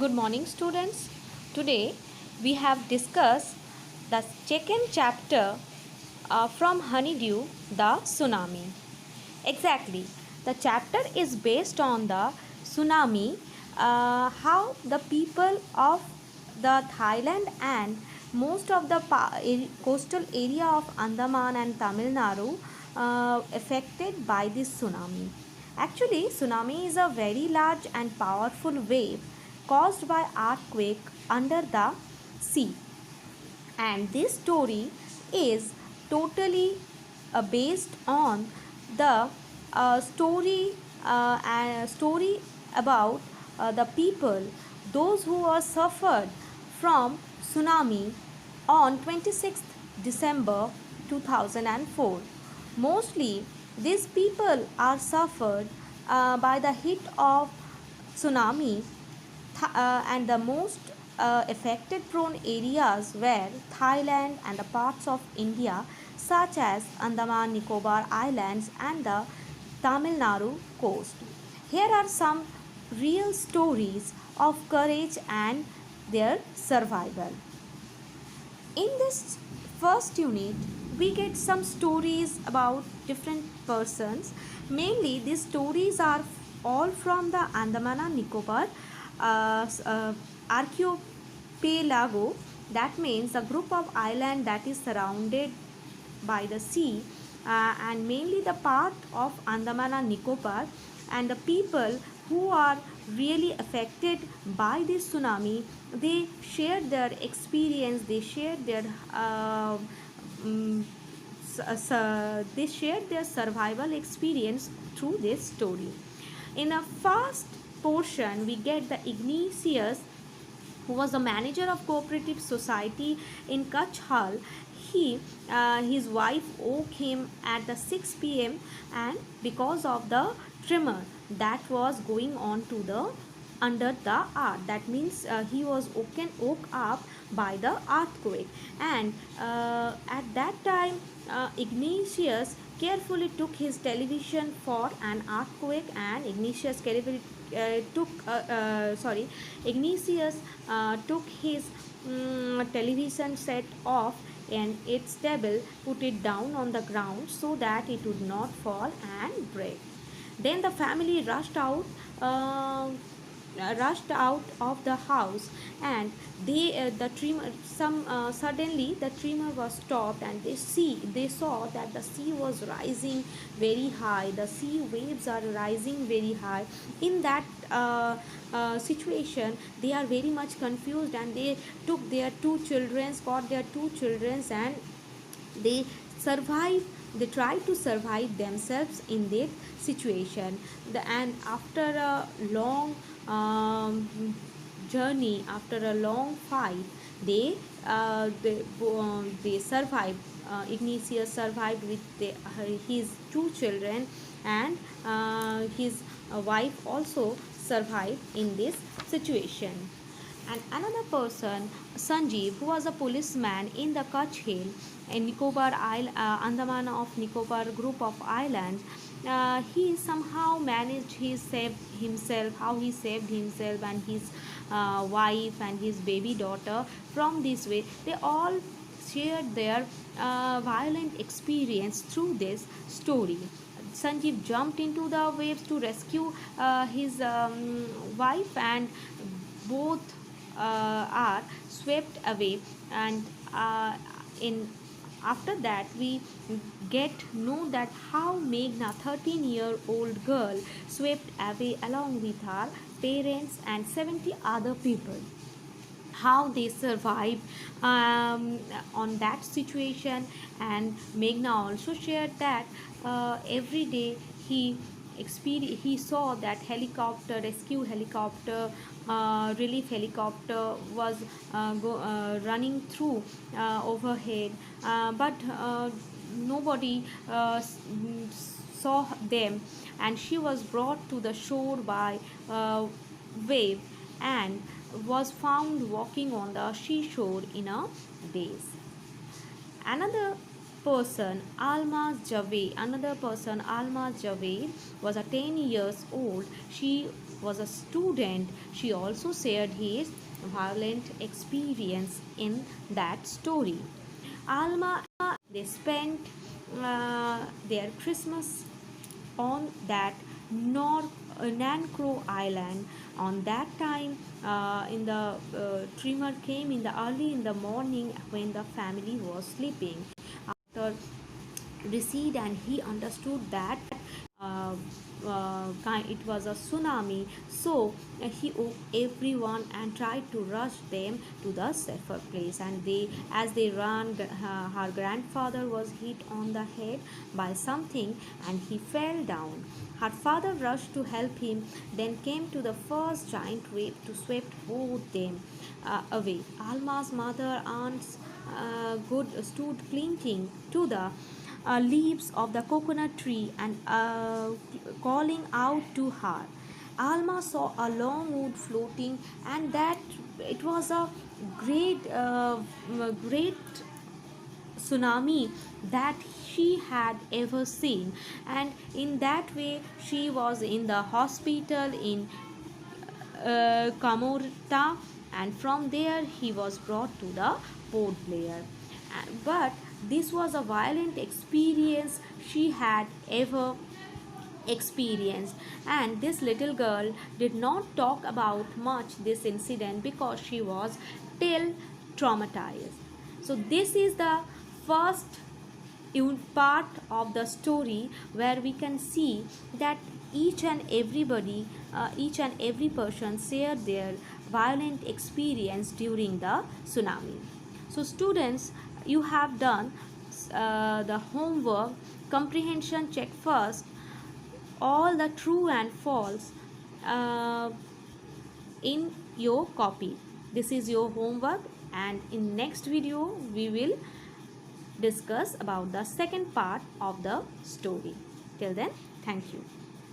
Good morning, students. Today we have discussed the second chapter from Honeydew, the tsunami. Exactly. The chapter is based on the tsunami, how the people of the Thailand and most of the coastal area of Andaman and Tamil Nadu affected by this tsunami. Actually, tsunami is a very large and powerful wave caused by earthquake under the sea, and this story is totally based on the story about the people those who are suffered from tsunami on 26th December 2004. Mostly these people are suffered by the hit of tsunami, and the most affected prone areas were Thailand and the parts of India such as Andaman Nicobar Islands and the Tamil Nadu coast. Here are some real stories of courage and their survival. In this first unit, we get some stories about different persons. Mainly, these stories are all from the Andaman and Nicobar archipelago. That means a group of island that is surrounded by the sea, and mainly the part of Andaman and Nicobar, and the people who are really affected by this tsunami, they shared their experience, they shared their mm, they shared their survival experience through this story. In a first portion, we get the Ignatius, who was the manager of cooperative society in Kachhal. His wife woke him at the 6 p.m. and because of the tremor that was going on to the under the earth. That means he was woke up by the earthquake, and at that time Ignatius carefully took his television for an earthquake, and Ignatius took his television set off and its table, put it down on the ground so that it would not fall and break. Then the family rushed out of the house, and the tremor some suddenly the tremor was stopped, and they saw that the sea was rising very high. The sea waves are rising very high. In that situation, they are very much confused, and they took their two children, got their two children, and they survive they try to survive themselves in that situation. And after a long journey, after a long fight, they survived. Ignatius survived with his two children, and his wife also survived in this situation. And another person, Sanjeev, who was a policeman in the Kutch Hill in Nicobar Isle, Andaman of Nicobar group of islands. He somehow managed how he saved himself and his wife and his baby daughter from this way. They all shared their violent experience through this story. Sanjeev jumped into the waves to rescue his wife, and both are swept away. And in after that, we get know that how Meghna, 13-year-old girl, swept away along with her parents and 70 other people. How they survived on that situation. And Meghna also shared that every day he saw that helicopter, rescue helicopter, relief helicopter was running through overhead, but nobody saw them, and she was brought to the shore by wave, and was found walking on the seashore in a daze. Another person, Alma Javed, was a 10 years old. She was a student, she also shared his violent experience in that story. Alma, they spent their Christmas on that Nancro Island. On that time, in the tremor came in the early in the morning when the family was sleeping. After recede, and he understood that uh, it was a tsunami, so he woke everyone and tried to rush them to the safer place. And they, as they ran, her grandfather was hit on the head by something and he fell down. Her father rushed to help him, then came to the first giant wave to sweep both them away. Alma's mother, aunts, good stood clinging to the leaves of the coconut tree and calling out to her. Alma saw a long wood floating, and that it was a great tsunami that she had ever seen. And in that way, she was in the hospital in Camorta, and from there he was brought to the Port Blair. But this was a violent experience she had ever experienced, and this little girl did not talk about much this incident because she was still traumatized. So this is the first part of the story where we can see that each and every person share their violent experience during the tsunami. So students, you have done the homework comprehension check first, all the true and false uh, in your copy. This is your homework, and in next video we will discuss about the second part of the story. Till then, thank you.